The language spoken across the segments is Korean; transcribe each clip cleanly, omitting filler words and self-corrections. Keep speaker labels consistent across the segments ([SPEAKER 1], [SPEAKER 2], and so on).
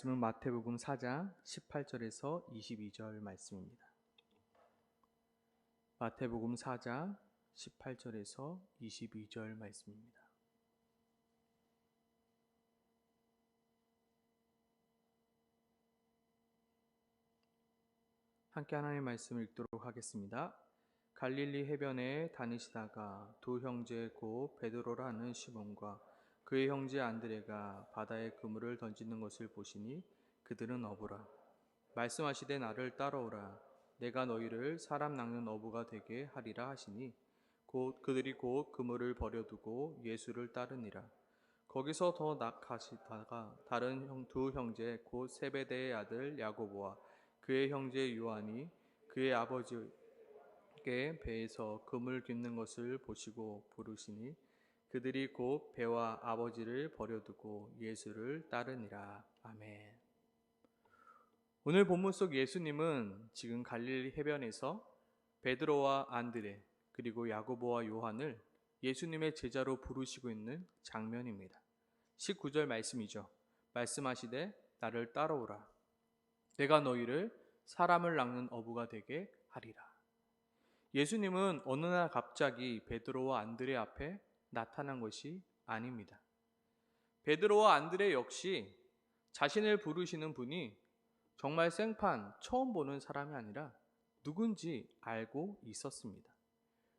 [SPEAKER 1] 말씀은 마태복음 4장 18절에서 22절 말씀입니다. 마태복음 4장 18절에서 22절 말씀입니다. 함께 하나님의 말씀을 읽도록 하겠습니다. 갈릴리 해변에 다니시다가 두 형제 곧 베드로라 하는 시몬과 그의 형제 안드레가 바다에 그물을 던지는 것을 보시니 그들은 어부라. 말씀하시되 나를 따라오라. 내가 너희를 사람 낚는 어부가 되게 하리라 하시니 그들이 곧 그물을 버려두고 예수를 따르니라. 거기서 더 가시다가 다른 두 형제 곧 세베대의 아들 야고보와 그의 형제 요한이 그의 아버지께 배에서 그물 깁는 것을 보시고 부르시니 그들이 곧 배와 아버지를 버려두고 예수를 따르니라. 아멘. 오늘 본문 속 예수님은 지금 갈릴리 해변에서 베드로와 안드레 그리고 야고보와 요한을 예수님의 제자로 부르시고 있는 장면입니다. 19절 말씀이죠. 말씀하시되 나를 따라오라. 내가 너희를 사람을 낚는 어부가 되게 하리라. 예수님은 어느 날 갑자기 베드로와 안드레 앞에 나타난 것이 아닙니다. 베드로와 안드레 역시 자신을 부르시는 분이 정말 생판 처음 보는 사람이 아니라 누군지 알고 있었습니다.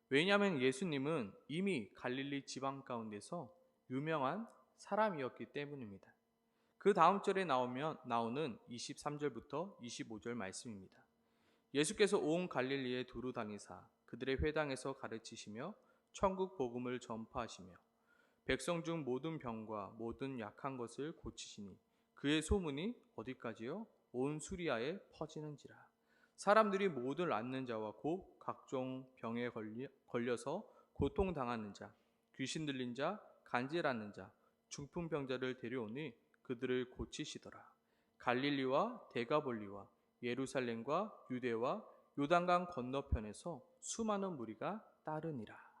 [SPEAKER 1] 왜냐하면 예수님은 이미 갈릴리 지방 가운데서 유명한 사람이었기 때문입니다. 그 다음 절에 나오는 23절부터 25절 말씀입니다. 예수께서 온 갈릴리에 두루 다니사 그들의 회당에서 가르치시며 천국 복음을 전파하시며 백성 중 모든 병과 모든 약한 것을 고치시니 그의 소문이 어디까지요? 온 수리아에 퍼지는지라. 사람들이 모든 앓는 자와 곧 각종 병에 걸려서 고통당하는 자, 귀신 들린 자, 간질하는 자, 중풍병자를 데려오니 그들을 고치시더라. 갈릴리와 데가볼리와 예루살렘과 유대와 요단강 건너편에서 수많은 무리가 따르니라.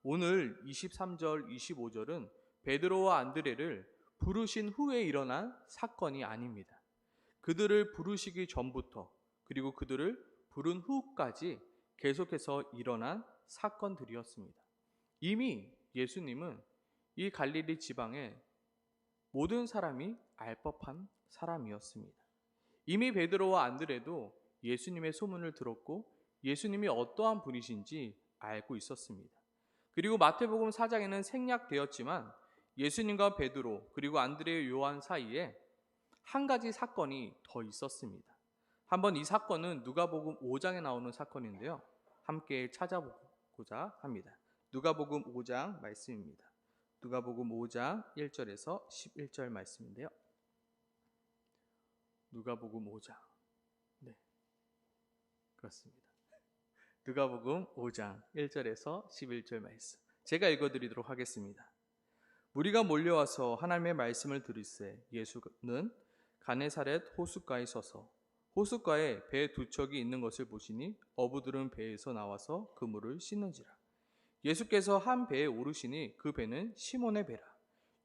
[SPEAKER 1] 오늘 23절, 25절은 베드로와 안드레를 부르신 후에 일어난 사건이 아닙니다. 그들을 부르시기 전부터 그리고 그들을 부른 후까지 계속해서 일어난 사건들이었습니다. 이미 예수님은 이 갈릴리 지방에 모든 사람이 알 법한 사람이었습니다. 이미 베드로와 안드레도 예수님의 소문을 들었고 예수님이 어떠한 분이신지 알고 있었습니다. 그리고 마태복음 4장에는 생략되었지만 예수님과 베드로 그리고 안드레 요한 사이에 한 가지 사건이 더 있었습니다. 한번 이 사건은 누가복음 5장에 나오는 사건인데요. 함께 찾아보고자 합니다. 누가복음 5장 말씀입니다. 누가복음 5장 1절에서 11절 말씀인데요. 누가복음 5장. 네. 그렇습니다. 누가복음 5장 1절에서 11절 말씀. 제가 읽어드리도록 하겠습니다. 무리가 몰려와서 하나님의 말씀을 들으세 예수는 가네사렛 호숫가에 서서 호숫가에 배 두 척이 있는 것을 보시니 어부들은 배에서 나와서 그물을 씻는지라. 예수께서 한 배에 오르시니 그 배는 시몬의 배라.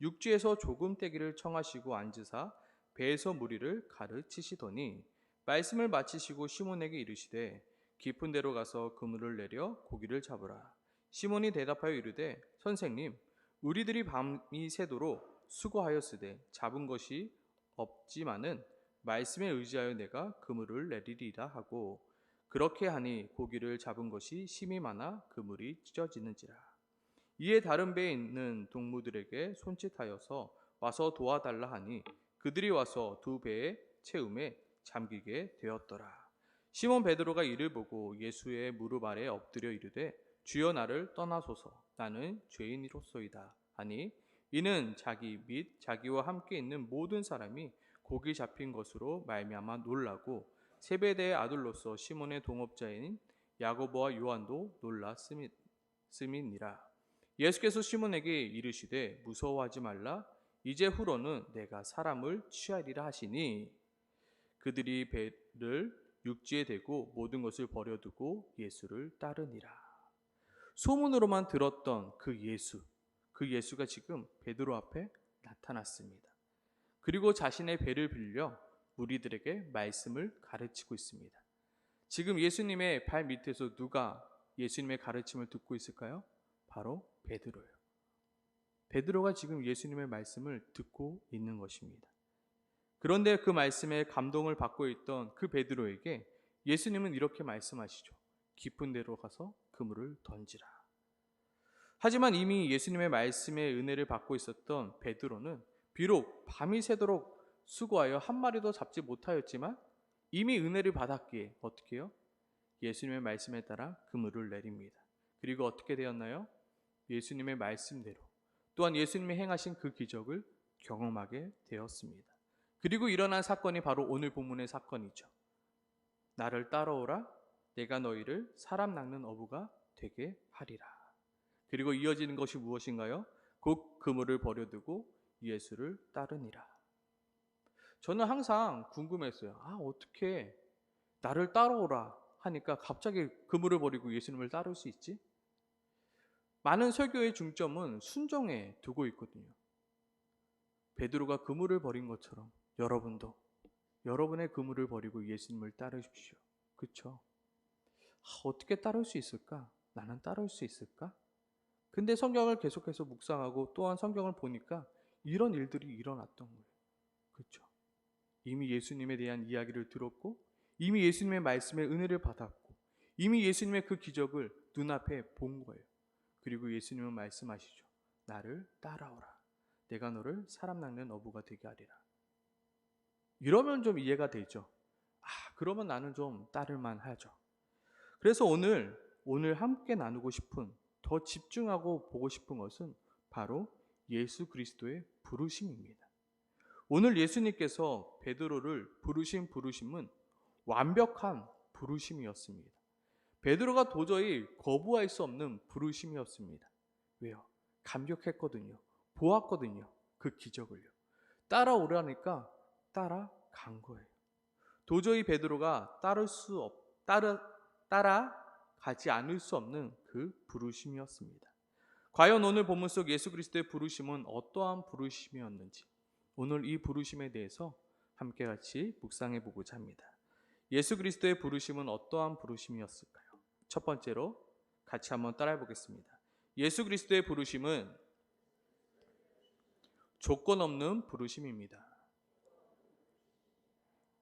[SPEAKER 1] 육지에서 조금 떼기를 청하시고 앉으사 배에서 무리를 가르치시더니 말씀을 마치시고 시몬에게 이르시되 깊은 데로 가서 그물을 내려 고기를 잡으라. 시몬이 대답하여 이르되 선생님 우리들이 밤이 새도록 수고하였으되 잡은 것이 없지만은 말씀에 의지하여 내가 그물을 내리리라 하고 그렇게 하니 고기를 잡은 것이 심히 많아 그물이 찢어지는지라. 이에 다른 배에 있는 동무들에게 손짓하여서 와서 도와달라 하니 그들이 와서 두 배의 채움에 잠기게 되었더라. 시몬 베드로가 이를 보고 예수의 무릎 아래 엎드려 이르되 주여 나를 떠나소서 나는 죄인이로소이다 하니 이는 자기 및 자기와 함께 있는 모든 사람이 고기 잡힌 것으로 말미암아 놀라고 세베대의 아들로서 시몬의 동업자인 야고보와 요한도 놀랐음이니라. 예수께서 시몬에게 이르시되 무서워하지 말라 이제 후로는 내가 사람을 취하리라 하시니 그들이 배를 육지에 대고 모든 것을 버려두고 예수를 따르니라. 소문으로만 들었던 그 예수가 지금 베드로 앞에 나타났습니다. 그리고 자신의 배를 빌려 무리들에게 말씀을 가르치고 있습니다. 지금 예수님의 발 밑에서 누가 예수님의 가르침을 듣고 있을까요? 바로 베드로예요. 베드로가 지금 예수님의 말씀을 듣고 있는 것입니다. 그런데 그 말씀에 감동을 받고 있던 그 베드로에게 예수님은 이렇게 말씀하시죠. 깊은 데로 가서 그물을 던지라. 하지만 이미 예수님의 말씀에 은혜를 받고 있었던 베드로는 비록 밤이 새도록 수고하여 한 마리도 잡지 못하였지만 이미 은혜를 받았기에 어떻게 해요? 예수님의 말씀에 따라 그물을 내립니다. 그리고 어떻게 되었나요? 예수님의 말씀대로 또한 예수님이 행하신 그 기적을 경험하게 되었습니다. 그리고 일어난 사건이 바로 오늘 본문의 사건이죠. 나를 따라오라, 내가 너희를 사람 낚는 어부가 되게 하리라. 그리고 이어지는 것이 무엇인가요? 곧 그물을 버려두고 예수를 따르니라. 저는 항상 궁금했어요. 어떻게 나를 따라오라 하니까 갑자기 그물을 버리고 예수님을 따를 수 있지? 많은 설교의 중점은 순종에 두고 있거든요. 베드로가 그물을 버린 것처럼 여러분도 여러분의 그물을 버리고 예수님을 따르십시오. 그렇죠? 어떻게 따를 수 있을까? 나는 따를 수 있을까? 근데 성경을 계속해서 묵상하고 또한 성경을 보니까 이런 일들이 일어났던 거예요. 그렇죠? 이미 예수님에 대한 이야기를 들었고 이미 예수님의 말씀에 은혜를 받았고 이미 예수님의 그 기적을 눈앞에 본 거예요. 그리고 예수님은 말씀하시죠. 나를 따라오라. 내가 너를 사람 낚는 어부가 되게 하리라. 이러면 좀 이해가 되죠. 그러면 나는 좀 따를만 하죠. 그래서 오늘 함께 나누고 싶은, 더 집중하고 보고 싶은 것은 바로 예수 그리스도의 부르심입니다. 오늘 예수님께서 베드로를 부르신 부르심은 완벽한 부르심이었습니다. 베드로가 도저히 거부할 수 없는 부르심이었습니다. 왜요? 감격했거든요. 보았거든요. 그 기적을요. 따라오라니까 따라간 거예요. 도저히 베드로가 따라가지 않을 수 없는 그 부르심이었습니다. 과연 오늘 본문 속 예수 그리스도의 부르심은 어떠한 부르심이었는지 오늘 이 부르심에 대해서 함께 같이 묵상해 보고자 합니다. 예수 그리스도의 부르심은 어떠한 부르심이었을까요? 첫 번째로 같이 한번 따라해 보겠습니다. 예수 그리스도의 부르심은 조건 없는 부르심입니다.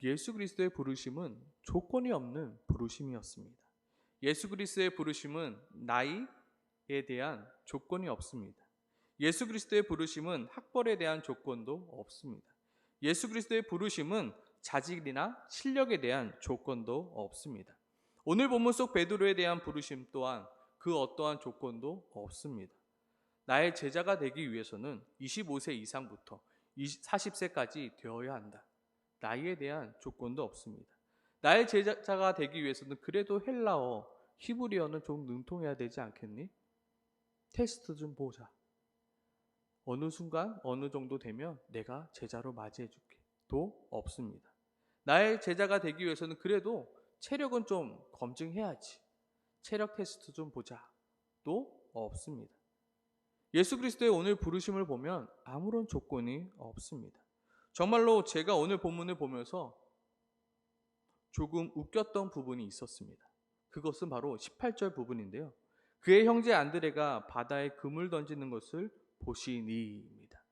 [SPEAKER 1] 예수 그리스도의 부르심은 조건이 없는 부르심이었습니다. 예수 그리스도의 부르심은 나이에 대한 조건이 없습니다. 예수 그리스도의 부르심은 학벌에 대한 조건도 없습니다. 예수 그리스도의 부르심은 자질이나 실력에 대한 조건도 없습니다. 오늘 본문 속 베드로에 대한 부르심 또한 그 어떠한 조건도 없습니다. 나의 제자가 되기 위해서는 25세 이상부터 40세까지 되어야 한다. 나이에 대한 조건도 없습니다. 나의 제자가 되기 위해서는 그래도 헬라어, 히브리어는 좀 능통해야 되지 않겠니? 테스트 좀 보자. 어느 순간 어느 정도 되면 내가 제자로 맞이해 줄게. 도 없습니다. 나의 제자가 되기 위해서는 그래도 체력은 좀 검증해야지. 체력 테스트 좀 보자. 도 없습니다. 예수 그리스도의 오늘 부르심을 보면 아무런 조건이 없습니다. 정말로 제가 오늘 본문을 보면서 조금 웃겼던 부분이 있었습니다. 그것은 바로 18절 부분인데요. 그의 형제 안드레가 바다에 그물 던지는 것을 보시니입니다.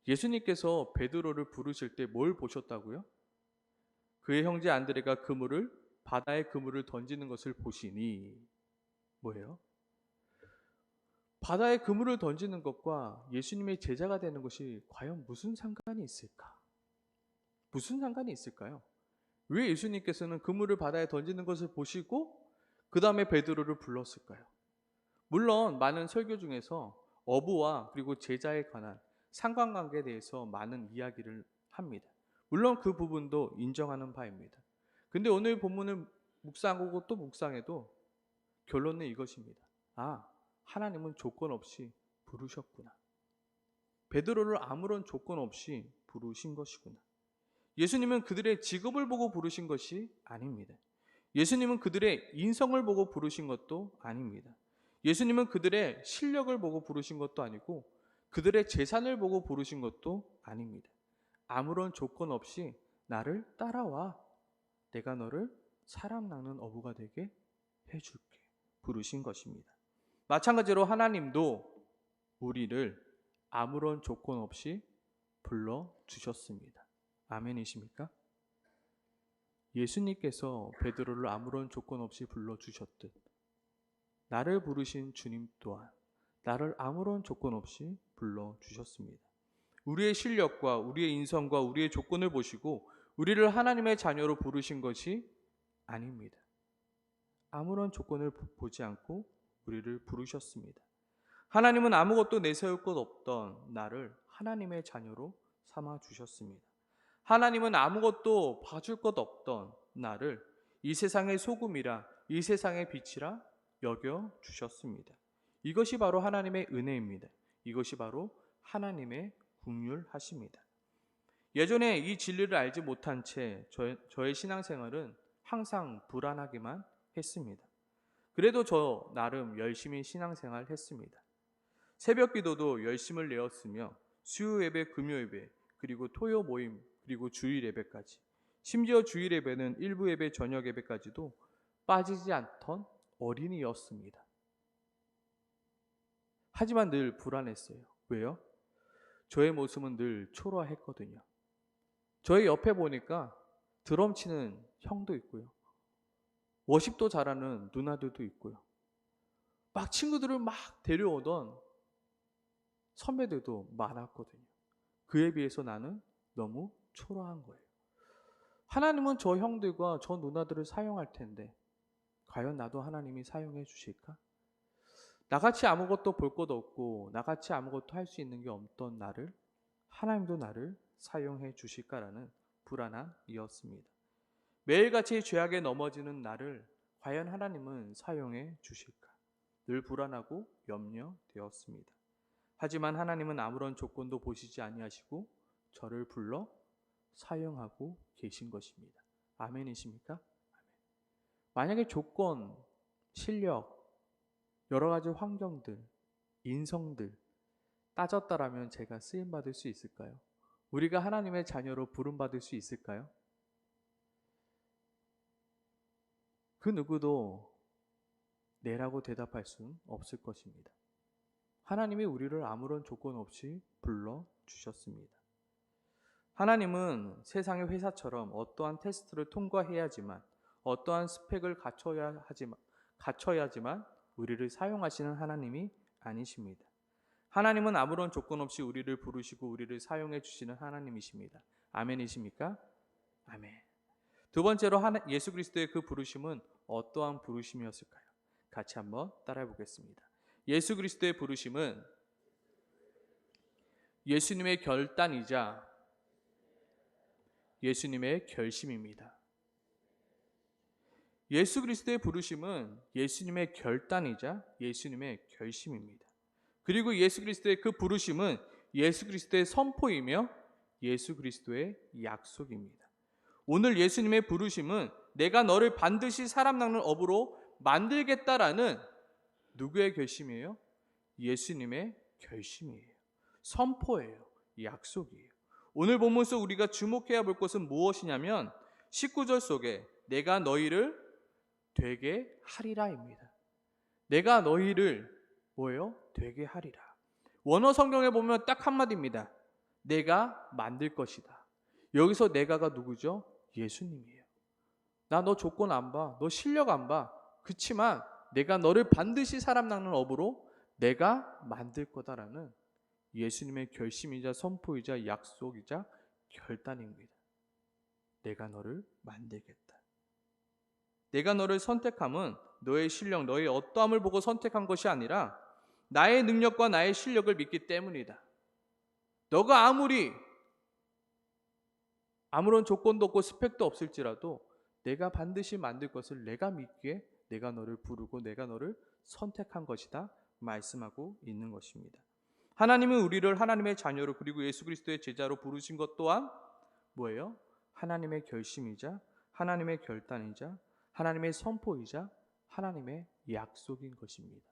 [SPEAKER 1] 예수님께서 베드로를 부르실 때 뭘 보셨다고요? 그의 형제 안드레가 바다에 그물을 던지는 것을 보시니 뭐예요? 바다에 그물을 던지는 것과 예수님의 제자가 되는 것이 과연 무슨 상관이 있을까? 무슨 상관이 있을까요? 왜 예수님께서는 그물을 바다에 던지는 것을 보시고 그 다음에 베드로를 불렀을까요? 물론 많은 설교 중에서 어부와 그리고 제자에 관한 상관관계에 대해서 많은 이야기를 합니다. 물론 그 부분도 인정하는 바입니다. 근데 오늘 본문을 묵상하고 또 묵상해도 결론은 이것입니다. 하나님은 조건 없이 부르셨구나. 베드로를 아무런 조건 없이 부르신 것이구나. 예수님은 그들의 직업을 보고 부르신 것이 아닙니다. 예수님은 그들의 인성을 보고 부르신 것도 아닙니다. 예수님은 그들의 실력을 보고 부르신 것도 아니고 그들의 재산을 보고 부르신 것도 아닙니다. 아무런 조건 없이 나를 따라와. 내가 너를 사람 낳는 어부가 되게 해줄게. 부르신 것입니다. 마찬가지로 하나님도 우리를 아무런 조건 없이 불러주셨습니다. 아멘이십니까? 예수님께서 베드로를 아무런 조건 없이 불러주셨듯 나를 부르신 주님 또한 나를 아무런 조건 없이 불러주셨습니다. 우리의 실력과 우리의 인성과 우리의 조건을 보시고 우리를 하나님의 자녀로 부르신 것이 아닙니다. 아무런 조건을 보지 않고 우리를 부르셨습니다. 하나님은 아무것도 내세울 것 없던 나를 하나님의 자녀로 삼아 주셨습니다. 하나님은 아무것도 봐줄 것 없던 나를 이 세상의 소금이라 이 세상의 빛이라 여겨 주셨습니다. 이것이 바로 하나님의 은혜입니다. 이것이 바로 하나님의 긍휼하심이다. 예전에 이 진리를 알지 못한 채 저의 신앙생활은 항상 불안하기만 했습니다. 그래도 저 나름 열심히 신앙생활 했습니다. 새벽 기도도 열심을 내었으며 수요 예배, 금요 예배, 그리고 토요 모임, 그리고 주일 예배까지, 심지어 주일 예배는 일부 예배, 저녁 예배까지도 빠지지 않던 어린이였습니다. 하지만 늘 불안했어요. 왜요? 저의 모습은 늘 초라했거든요. 저의 옆에 보니까 드럼 치는 형도 있고요. 워십도 잘하는 누나들도 있고요. 막 친구들을 막 데려오던 선배들도 많았거든요. 그에 비해서 나는 너무 초라한 거예요. 하나님은 저 형들과 저 누나들을 사용할 텐데 과연 나도 하나님이 사용해 주실까? 나같이 아무것도 볼 것 없고 나같이 아무것도 할 수 있는 게 없던 나를 하나님도 나를 사용해 주실까라는 불안함이었습니다. 매일같이 죄악에 넘어지는 나를 과연 하나님은 사용해 주실까? 늘 불안하고 염려되었습니다. 하지만 하나님은 아무런 조건도 보시지 아니하시고 저를 불러 사용하고 계신 것입니다. 아멘이십니까? 아멘. 만약에 조건, 실력, 여러 가지 환경들, 인성들 따졌다라면 제가 쓰임받을 수 있을까요? 우리가 하나님의 자녀로 부름받을 수 있을까요? 그 누구도 네라고 대답할 수는 없을 것입니다. 하나님이 우리를 아무런 조건 없이 불러주셨습니다. 하나님은 세상의 회사처럼 어떠한 테스트를 통과해야지만 어떠한 스펙을 갖춰야지만 우리를 사용하시는 하나님이 아니십니다. 하나님은 아무런 조건 없이 우리를 부르시고 우리를 사용해 주시는 하나님이십니다. 아멘이십니까? 아멘. 두 번째로 예수 그리스도의 그 부르심은 어떠한 부르심이었을까요? 같이 한번 따라해 보겠습니다. 예수 그리스도의 부르심은 예수님의 결단이자 예수님의 결심입니다. 예수 그리스도의 부르심은 예수님의 결단이자 예수님의 결심입니다. 그리고 예수 그리스도의 그 부르심은 예수 그리스도의 선포이며 예수 그리스도의 약속입니다. 오늘 예수님의 부르심은 내가 너를 반드시 사람 낳는 어부로 만들겠다라는 누구의 결심이에요? 예수님의 결심이에요. 선포예요. 약속이에요. 오늘 본문 속 우리가 주목해야 볼 것은 무엇이냐면 19절 속에 내가 너희를 되게 하리라입니다. 내가 너희를 뭐예요? 되게 하리라. 원어 성경에 보면 딱 한마디입니다. 내가 만들 것이다. 여기서 내가가 누구죠? 예수님이에요. 나 너 조건 안 봐. 너 실력 안 봐. 그렇지만 내가 너를 반드시 사람 낳는 업으로 내가 만들 거다라는 예수님의 결심이자 선포이자 약속이자 결단입니다. 내가 너를 만들겠다. 내가 너를 선택함은 너의 실력, 너의 어떠함을 보고 선택한 것이 아니라 나의 능력과 나의 실력을 믿기 때문이다. 너가 아무런 조건도 없고 스펙도 없을지라도 내가 반드시 만들 것을 내가 믿기에 내가 너를 부르고 내가 너를 선택한 것이다 말씀하고 있는 것입니다. 하나님은 우리를 하나님의 자녀로 그리고 예수 그리스도의 제자로 부르신 것 또한 뭐예요? 하나님의 결심이자 하나님의 결단이자 하나님의 선포이자 하나님의 약속인 것입니다.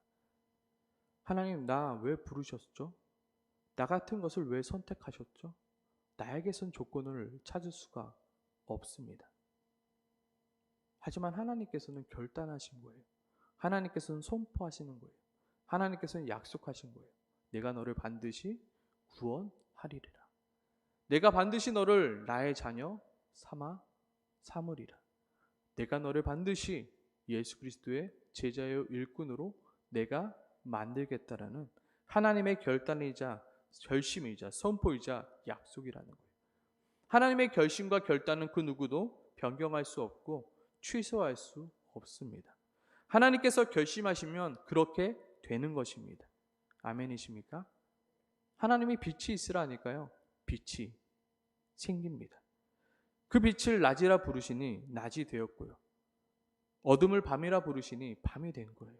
[SPEAKER 1] 하나님 나 왜 부르셨죠? 나 같은 것을 왜 선택하셨죠? 나에게선 조건을 찾을 수가 없습니다. 하지만 하나님께서는 결단하신 거예요. 하나님께서는 선포하시는 거예요. 하나님께서는 약속하신 거예요. 내가 너를 반드시 구원하리라. 내가 반드시 너를 나의 자녀 삼으리라. 내가 너를 반드시 예수 그리스도의 제자요 일꾼으로 내가 만들겠다라는 하나님의 결단이자 결심이자 선포이자 약속이라는 거예요. 하나님의 결심과 결단은 그 누구도 변경할 수 없고 취소할 수 없습니다. 하나님께서 결심하시면 그렇게 되는 것입니다. 아멘이십니까? 하나님이 빛이 있으라니까요. 빛이 생깁니다. 그 빛을 낮이라 부르시니 낮이 되었고요. 어둠을 밤이라 부르시니 밤이 된 거예요.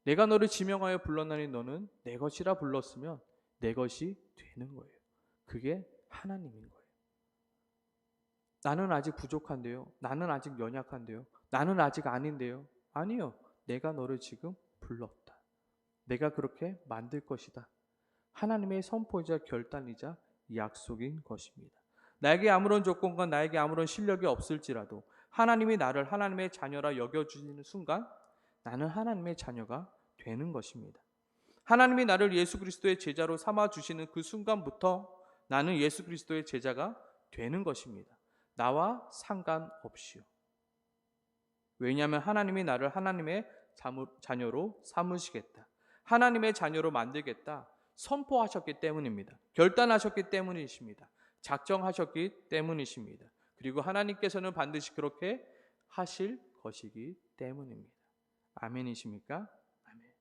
[SPEAKER 1] 내가 너를 지명하여 불렀나니 너는 내 것이라 불렀으면 내 것이 되는 거예요. 그게 하나님인 거예요. 나는 아직 부족한데요. 나는 아직 연약한데요. 나는 아직 아닌데요. 아니요. 내가 너를 지금 불렀다. 내가 그렇게 만들 것이다. 하나님의 선포이자 결단이자 약속인 것입니다. 나에게 아무런 조건과 나에게 아무런 실력이 없을지라도 하나님이 나를 하나님의 자녀라 여겨주시는 순간 나는 하나님의 자녀가 되는 것입니다. 하나님이 나를 예수 그리스도의 제자로 삼아주시는 그 순간부터 나는 예수 그리스도의 제자가 되는 것입니다. 나와 상관없이요. 왜냐하면 하나님이 나를 하나님의 자녀로 삼으시겠다. 하나님의 자녀로 만들겠다. 선포하셨기 때문입니다. 결단하셨기 때문이십니다. 작정하셨기 때문이십니다. 그리고 하나님께서는 반드시 그렇게 하실 것이기 때문입니다. 아멘이십니까? 아멘.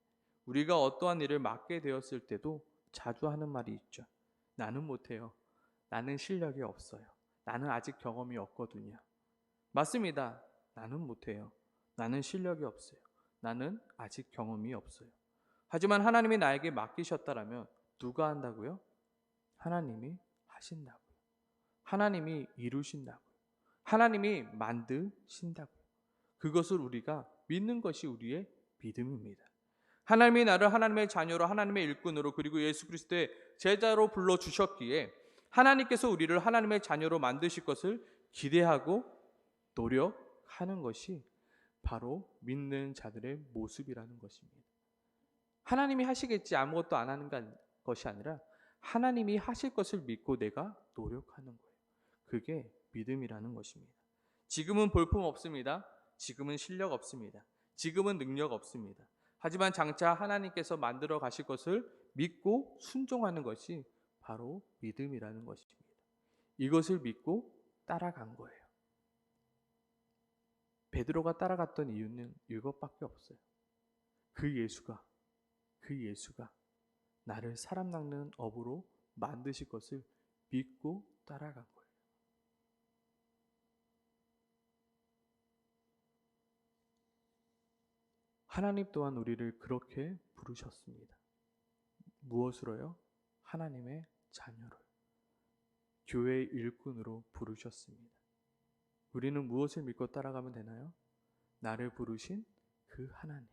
[SPEAKER 1] 우리가 어떠한 일을 맡게 되었을 때도 자주 하는 말이 있죠. 나는 못해요. 나는 실력이 없어요. 나는 아직 경험이 없거든요. 맞습니다. 나는 못해요. 나는 실력이 없어요. 나는 아직 경험이 없어요. 하지만 하나님이 나에게 맡기셨다라면 누가 한다고요? 하나님이 하신다고요. 하나님이 이루신다고요. 하나님이 만드신다고요. 그것을 우리가 믿는 것이 우리의 믿음입니다. 하나님이 나를 하나님의 자녀로 하나님의 일꾼으로 그리고 예수 그리스도의 제자로 불러주셨기에 하나님께서 우리를 하나님의 자녀로 만드실 것을 기대하고 노력하는 것이 바로 믿는 자들의 모습이라는 것입니다. 하나님이 하시겠지 아무것도 안 하는 것이 아니라 하나님이 하실 것을 믿고 내가 노력하는 거예요. 그게 믿음이라는 것입니다. 지금은 볼품 없습니다. 지금은 실력 없습니다. 지금은 능력 없습니다. 하지만 장차 하나님께서 만들어 가실 것을 믿고 순종하는 것이 바로 믿음이라는 것입니다. 이것을 믿고 따라간 거예요. 베드로가 따라갔던 이유는 이것밖에 없어요. 그 예수가 나를 사람 낚는 업으로 만드실 것을 믿고 따라간 거예요. 하나님 또한 우리를 그렇게 부르셨습니다. 무엇으로요? 하나님의 자녀로, 교회의 일꾼으로 부르셨습니다. 우리는 무엇을 믿고 따라가면 되나요? 나를 부르신 그 하나님.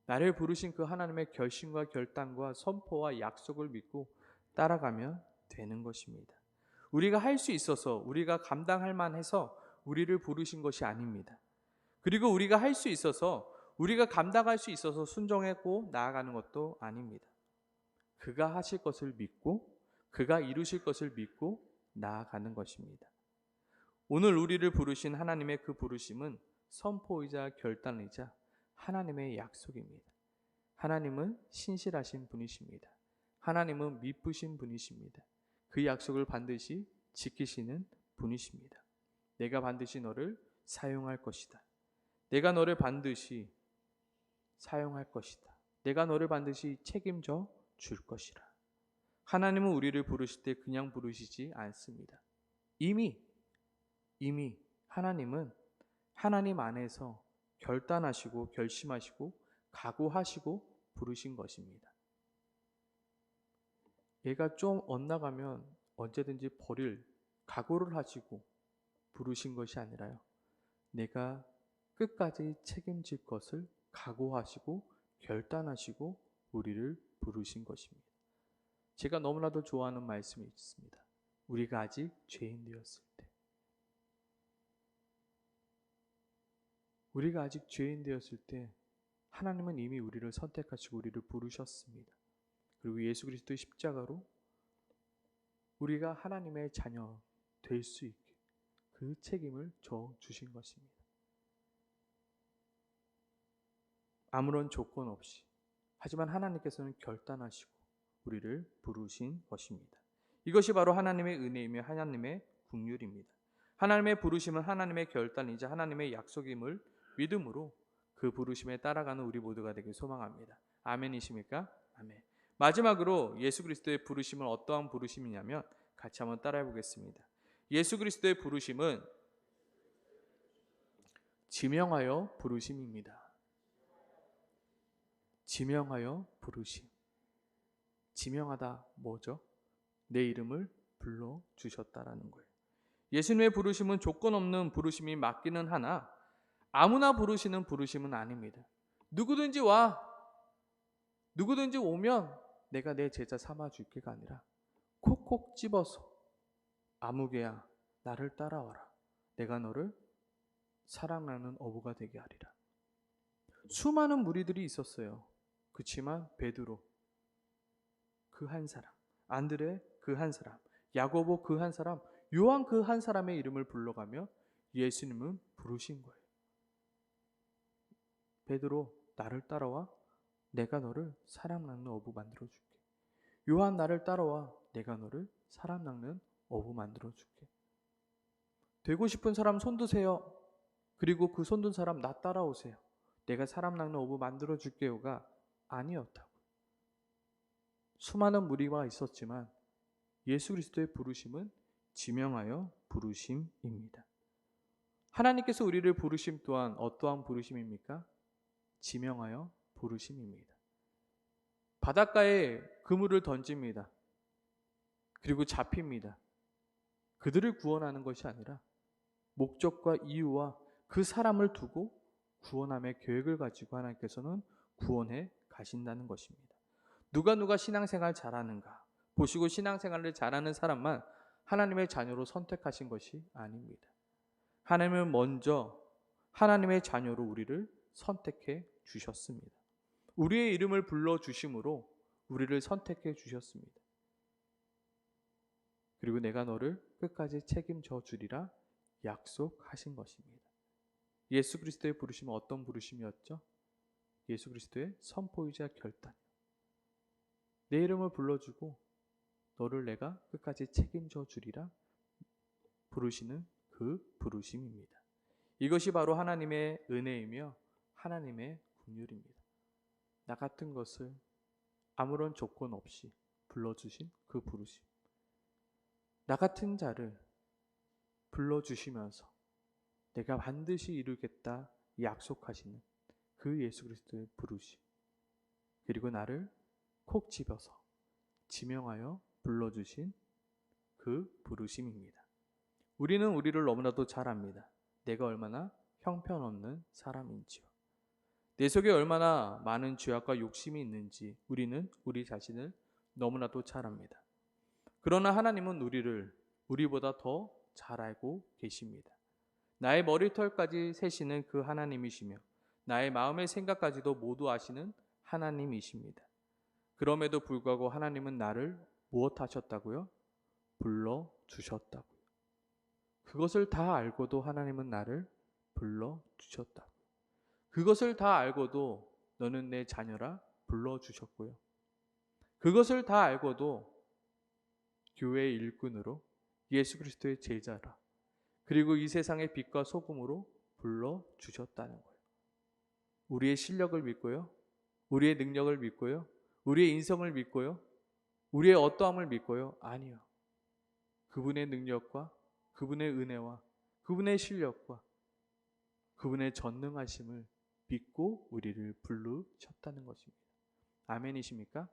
[SPEAKER 1] 나를 부르신 그 하나님의 결심과 결단과 선포와 약속을 믿고 따라가면 되는 것입니다. 우리가 할 수 있어서 우리가 감당할 만해서 우리를 부르신 것이 아닙니다. 그리고 우리가 할 수 있어서 우리가 감당할 수 있어서 순종했고 나아가는 것도 아닙니다. 그가 하실 것을 믿고 그가 이루실 것을 믿고 나아가는 것입니다. 오늘 우리를 부르신 하나님의 그 부르심은 선포이자 결단이자 하나님의 약속입니다. 하나님은 신실하신 분이십니다. 하나님은 미쁘신 분이십니다. 그 약속을 반드시 지키시는 분이십니다. 내가 반드시 너를 사용할 것이다. 내가 너를 반드시 사용할 것이다. 내가 너를 반드시 책임져 줄 것이라. 하나님은 우리를 부르실 때 그냥 부르시지 않습니다. 이미 하나님은 하나님 안에서 결단하시고 결심하시고 각오하시고 부르신 것입니다. 얘가 좀 엇나가면 언제든지 버릴 각오를 하시고 부르신 것이 아니라요. 내가 끝까지 책임질 것을 각오하시고 결단하시고 우리를 부르신 것입니다. 제가 너무나도 좋아하는 말씀이 있습니다. 우리가 아직 죄인 되었을 때, 우리가 아직 죄인 되었을 때 하나님은 이미 우리를 선택하시고 우리를 부르셨습니다. 그리고 예수 그리스도의 십자가로 우리가 하나님의 자녀 될 수 있게 그 책임을 져 주신 것입니다. 아무런 조건 없이, 하지만 하나님께서는 결단하시고 우리를 부르신 것입니다. 이것이 바로 하나님의 은혜이며 하나님의 긍휼입니다. 하나님의 부르심은 하나님의 결단이자 하나님의 약속임을 믿음으로 그 부르심에 따라가는 우리 모두가 되길 소망합니다. 아멘이십니까? 아멘. 마지막으로 예수 그리스도의 부르심은 어떠한 부르심이냐면 같이 한번 따라해 보겠습니다. 예수 그리스도의 부르심은 지명하여 부르심입니다. 지명하여 부르심. 지명하다 뭐죠? 내 이름을 불러주셨다라는 거예요. 예수님의 부르심은 조건 없는 부르심이 맞기는 하나 아무나 부르시는 부르심은 아닙니다. 누구든지 와, 누구든지 오면 내가 내 제자 삼아줄게가 아니라 콕콕 집어서 아무개야 나를 따라와라. 내가 너를 사랑하는 어부가 되게 하리라. 수많은 무리들이 있었어요. 그렇지만 베드로 그 한 사람, 안드레 그 한 사람, 야고보 그 한 사람, 요한 그 한 사람의 이름을 불러가며 예수님은 부르신 거예요. 베드로 나를 따라와 내가 너를 사람 낚는 어부 만들어줄게. 요한 나를 따라와 내가 너를 사람 낚는 어부 만들어줄게. 되고 싶은 사람 손 드세요. 그리고 그 손 든 사람 나 따라오세요. 내가 사람 낚는 어부 만들어줄게요가 아니었다고. 수많은 무리가 있었지만 예수 그리스도의 부르심은 지명하여 부르심입니다. 하나님께서 우리를 부르심 또한 어떠한 부르심입니까? 지명하여 부르심입니다. 바닷가에 그물을 던집니다. 그리고 잡힙니다. 그들을 구원하는 것이 아니라 목적과 이유와 그 사람을 두고 구원함의 계획을 가지고 하나님께서는 구원해 가신다는 것입니다. 누가 신앙생활 잘하는가 보시고 신앙생활을 잘하는 사람만 하나님의 자녀로 선택하신 것이 아닙니다. 하나님은 먼저 하나님의 자녀로 우리를 선택해 주셨습니다. 우리의 이름을 불러주심으로 우리를 선택해 주셨습니다. 그리고 내가 너를 끝까지 책임져 주리라 약속하신 것입니다. 예수 그리스도의 부르심은 어떤 부르심이었죠? 예수 그리스도의 선포이자 결단. 내 이름을 불러주고 너를 내가 끝까지 책임져 주리라 부르시는 그 부르심입니다. 이것이 바로 하나님의 은혜이며 하나님의 긍휼입니다. 나 같은 것을 아무런 조건 없이 불러주신 그 부르심. 나 같은 자를 불러주시면서 내가 반드시 이루겠다 약속하시는 그 예수 그리스도의 부르심. 그리고 나를 콕 집어서 지명하여 불러주신 그 부르심입니다. 우리는 우리를 너무나도 잘 압니다. 내가 얼마나 형편없는 사람인지요. 내 속에 얼마나 많은 죄악과 욕심이 있는지 우리는 우리 자신을 너무나도 잘 압니다. 그러나 하나님은 우리를 우리보다 더 잘 알고 계십니다. 나의 머리털까지 세시는 그 하나님이시며 나의 마음의 생각까지도 모두 아시는 하나님이십니다. 그럼에도 불구하고 하나님은 나를 무엇하셨다고요? 불러주셨다고요. 그것을 다 알고도 하나님은 나를 불러주셨다고요. 그것을 다 알고도 너는 내 자녀라 불러주셨고요. 그것을 다 알고도 교회의 일꾼으로 예수 그리스도의 제자라 그리고 이 세상의 빛과 소금으로 불러주셨다는 거예요. 우리의 실력을 믿고요. 우리의 능력을 믿고요. 우리의 인성을 믿고요. 우리의 어떠함을 믿고요. 아니요. 그분의 능력과 그분의 은혜와 그분의 실력과 그분의 전능하심을 믿고 우리를 부르셨다는 것입니다. 아멘이십니까?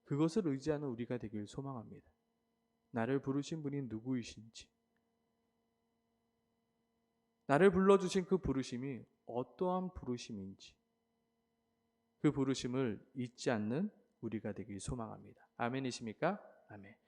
[SPEAKER 1] 그것을 의지하는 우리가 되길 소망합니다. 나를 부르신 분이 누구이신지, 나를 불러주신 그 부르심이 어떠한 부르심인지 그 부르심을 잊지 않는 우리가 되길 소망합니다. 아멘이십니까? 아멘.